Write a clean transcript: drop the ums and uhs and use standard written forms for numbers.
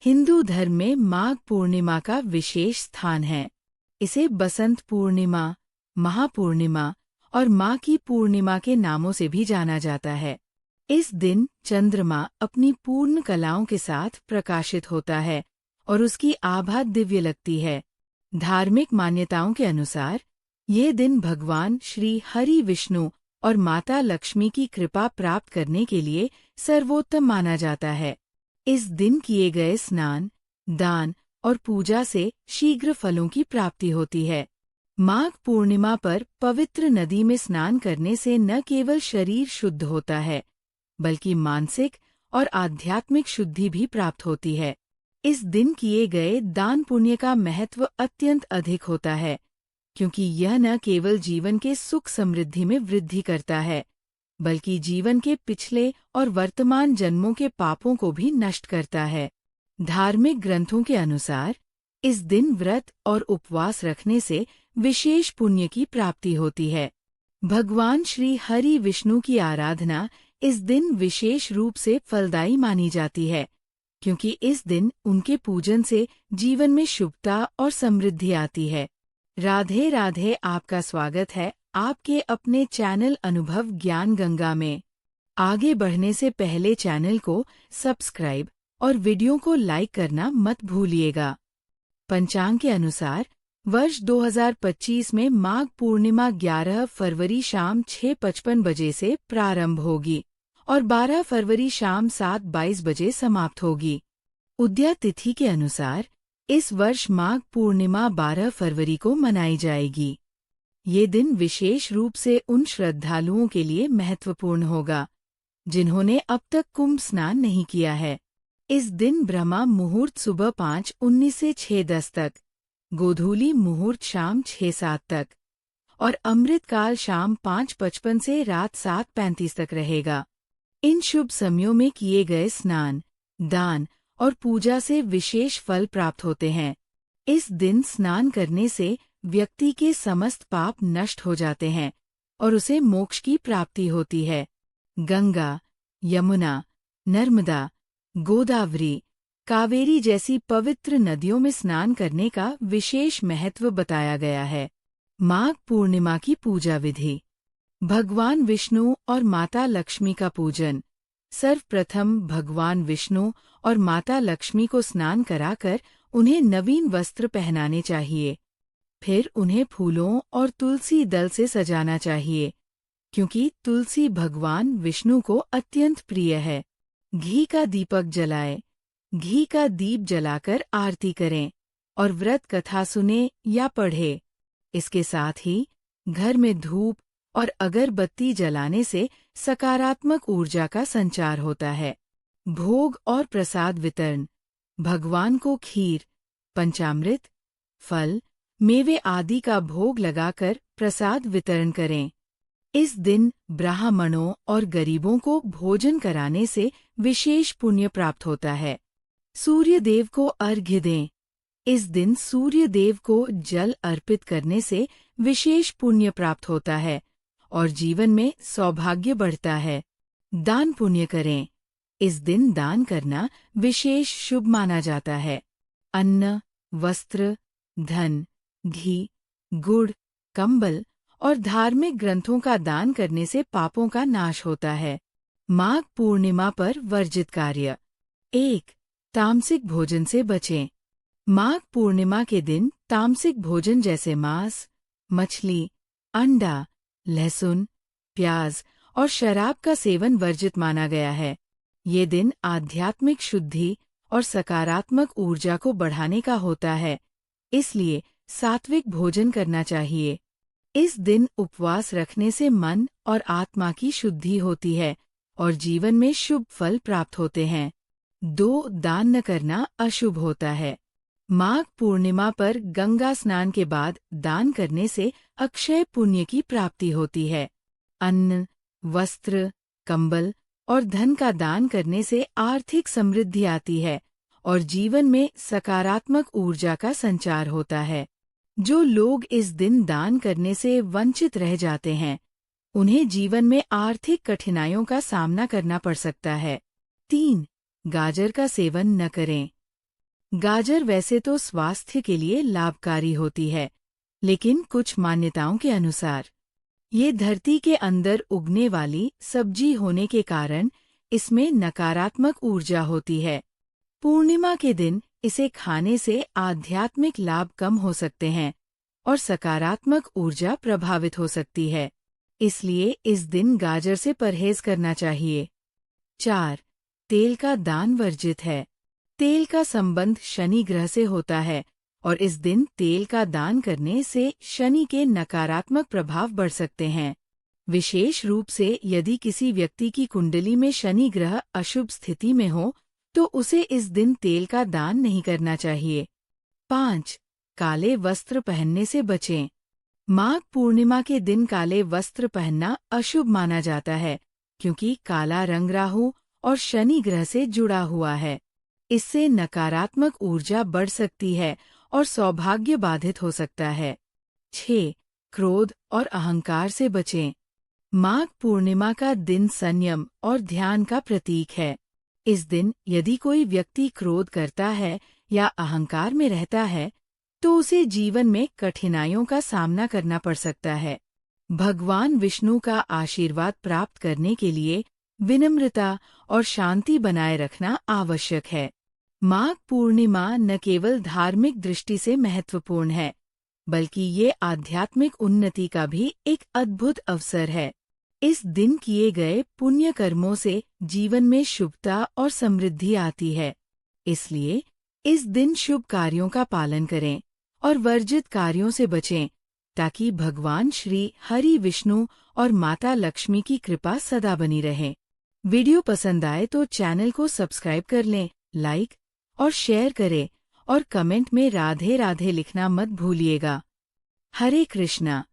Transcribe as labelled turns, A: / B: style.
A: हिंदू धर्म में माघ पूर्णिमा का विशेष स्थान है। इसे बसंत पूर्णिमा, महापूर्णिमा और माँ की पूर्णिमा के नामों से भी जाना जाता है। इस दिन चंद्रमा अपनी पूर्ण कलाओं के साथ प्रकाशित होता है और उसकी आभा दिव्य लगती है। धार्मिक मान्यताओं के अनुसार यह दिन भगवान श्री हरि विष्णु और माता लक्ष्मी की कृपा प्राप्त करने के लिए सर्वोत्तम माना जाता है। इस दिन किए गए स्नान, दान और पूजा से शीघ्र फलों की प्राप्ति होती है। माघ पूर्णिमा पर पवित्र नदी में स्नान करने से न केवल शरीर शुद्ध होता है, बल्कि मानसिक और आध्यात्मिक शुद्धि भी प्राप्त होती है। इस दिन किए गए दान पुण्य का महत्व अत्यंत अधिक होता है, क्योंकि यह न केवल जीवन के सुख समृद्धि में वृद्धि करता है, बल्कि जीवन के पिछले और वर्तमान जन्मों के पापों को भी नष्ट करता है। धार्मिक ग्रंथों के अनुसार इस दिन व्रत और उपवास रखने से विशेष पुण्य की प्राप्ति होती है। भगवान श्री हरि विष्णु की आराधना इस दिन विशेष रूप से फलदायी मानी जाती है, क्योंकि इस दिन उनके पूजन से जीवन में शुभता और समृद्धि आती है। राधे राधे, आपका स्वागत है आपके अपने चैनल अनुभव ज्ञान गंगा में। आगे बढ़ने से पहले चैनल को सब्सक्राइब और वीडियो को लाइक करना मत भूलिएगा। पंचांग के अनुसार वर्ष 2025 में माघ पूर्णिमा 11 फरवरी शाम 6:55 बजे से प्रारंभ होगी और 12 फरवरी शाम 7:22 बजे समाप्त होगी। उदया तिथि के अनुसार इस वर्ष माघ पूर्णिमा 12 फरवरी को मनाई जाएगी। ये दिन विशेष रूप से उन श्रद्धालुओं के लिए महत्वपूर्ण होगा जिन्होंने अब तक कुंभ स्नान नहीं किया है। इस दिन ब्रह्मा मुहूर्त सुबह 5:19 से 6:10 तक, गोधूली मुहूर्त शाम 6:07 तक और अमृतकाल शाम 5:55 से रात 7:35 तक रहेगा। इन शुभ समयों में किए गए स्नान, दान और पूजा से विशेष फल प्राप्त होते हैं। इस दिन स्नान करने से व्यक्ति के समस्त पाप नष्ट हो जाते हैं और उसे मोक्ष की प्राप्ति होती है। गंगा, यमुना, नर्मदा, गोदावरी, कावेरी जैसी पवित्र नदियों में स्नान करने का विशेष महत्व बताया गया है। माघ पूर्णिमा की पूजा विधि। भगवान विष्णु और माता लक्ष्मी का पूजन। सर्वप्रथम भगवान विष्णु और माता लक्ष्मी को स्नान कराकर उन्हें नवीन वस्त्र पहनाने चाहिए। फिर उन्हें फूलों और तुलसी दल से सजाना चाहिए, क्योंकि तुलसी भगवान विष्णु को अत्यंत प्रिय है। घी का दीपक जलाएं। घी का दीप जलाकर आरती करें और व्रत कथा सुने या पढ़े। इसके साथ ही घर में धूप और अगरबत्ती जलाने से सकारात्मक ऊर्जा का संचार होता है। भोग और प्रसाद वितरण। भगवान को खीर, पंचामृत, फल, मेवे आदि का भोग लगाकर प्रसाद वितरण करें। इस दिन ब्राह्मणों और गरीबों को भोजन कराने से विशेष पुण्य प्राप्त होता है। सूर्य देव को अर्घ्य दें। इस दिन सूर्य देव को जल अर्पित करने से विशेष पुण्य प्राप्त होता है और जीवन में सौभाग्य बढ़ता है। दान पुण्य करें। इस दिन दान करना विशेष शुभ माना जाता है। अन्न, वस्त्र, धन, घी, गुड़, कंबल और धार्मिक ग्रंथों का दान करने से पापों का नाश होता है। माघ पूर्णिमा पर वर्जित कार्य। 1. तामसिक भोजन से बचें। माघ पूर्णिमा के दिन तामसिक भोजन जैसे मांस, मछली, अंडा, लहसुन, प्याज और शराब का सेवन वर्जित माना गया है। ये दिन आध्यात्मिक शुद्धि और सकारात्मक ऊर्जा को बढ़ाने का होता है, इसलिए सात्विक भोजन करना चाहिए। इस दिन उपवास रखने से मन और आत्मा की शुद्धि होती है और जीवन में शुभ फल प्राप्त होते हैं। 2. दान न करना अशुभ होता है। माघ पूर्णिमा पर गंगा स्नान के बाद दान करने से अक्षय पुण्य की प्राप्ति होती है। अन्न, वस्त्र, कंबल और धन का दान करने से आर्थिक समृद्धि आती है और जीवन में सकारात्मक ऊर्जा का संचार होता है। जो लोग इस दिन दान करने से वंचित रह जाते हैं, उन्हें जीवन में आर्थिक कठिनाइयों का सामना करना पड़ सकता है। 3. गाजर का सेवन न करें। गाजर वैसे तो स्वास्थ्य के लिए लाभकारी होती है, लेकिन कुछ मान्यताओं के अनुसार ये धरती के अंदर उगने वाली सब्जी होने के कारण इसमें नकारात्मक ऊर्जा होती है। पूर्णिमा के दिन इसे खाने से आध्यात्मिक लाभ कम हो सकते हैं और सकारात्मक ऊर्जा प्रभावित हो सकती है, इसलिए इस दिन गाजर से परहेज करना चाहिए। 4. तेल का दान वर्जित है। तेल का संबंध शनि ग्रह से होता है और इस दिन तेल का दान करने से शनि के नकारात्मक प्रभाव बढ़ सकते हैं। विशेष रूप से यदि किसी व्यक्ति की कुंडली में शनि ग्रह अशुभ स्थिति में हो तो उसे इस दिन तेल का दान नहीं करना चाहिए। 5. काले वस्त्र पहनने से बचें। माघ पूर्णिमा के दिन काले वस्त्र पहनना अशुभ माना जाता है, क्योंकि काला रंग राहु और शनि ग्रह से जुड़ा हुआ है। इससे नकारात्मक ऊर्जा बढ़ सकती है और सौभाग्य बाधित हो सकता है। 6. क्रोध और अहंकार से बचें। माघ पूर्णिमा का दिन संयम और ध्यान का प्रतीक है। इस दिन यदि कोई व्यक्ति क्रोध करता है या अहंकार में रहता है तो उसे जीवन में कठिनाइयों का सामना करना पड़ सकता है। भगवान विष्णु का आशीर्वाद प्राप्त करने के लिए विनम्रता और शांति बनाए रखना आवश्यक है। माघ पूर्णिमा न केवल धार्मिक दृष्टि से महत्वपूर्ण है, बल्कि ये आध्यात्मिक उन्नति का भी एक अद्भुत अवसर है। इस दिन किए गए पुण्य कर्मों से जीवन में शुभता और समृद्धि आती है। इसलिए इस दिन शुभ कार्यों का पालन करें और वर्जित कार्यों से बचें, ताकि भगवान श्री हरि विष्णु और माता लक्ष्मी की कृपा सदा बनी रहे। वीडियो पसंद आए तो चैनल को सब्सक्राइब कर लें, लाइक और शेयर करें और कमेंट में राधे राधे लिखना मत भूलिएगा। हरे कृष्णा।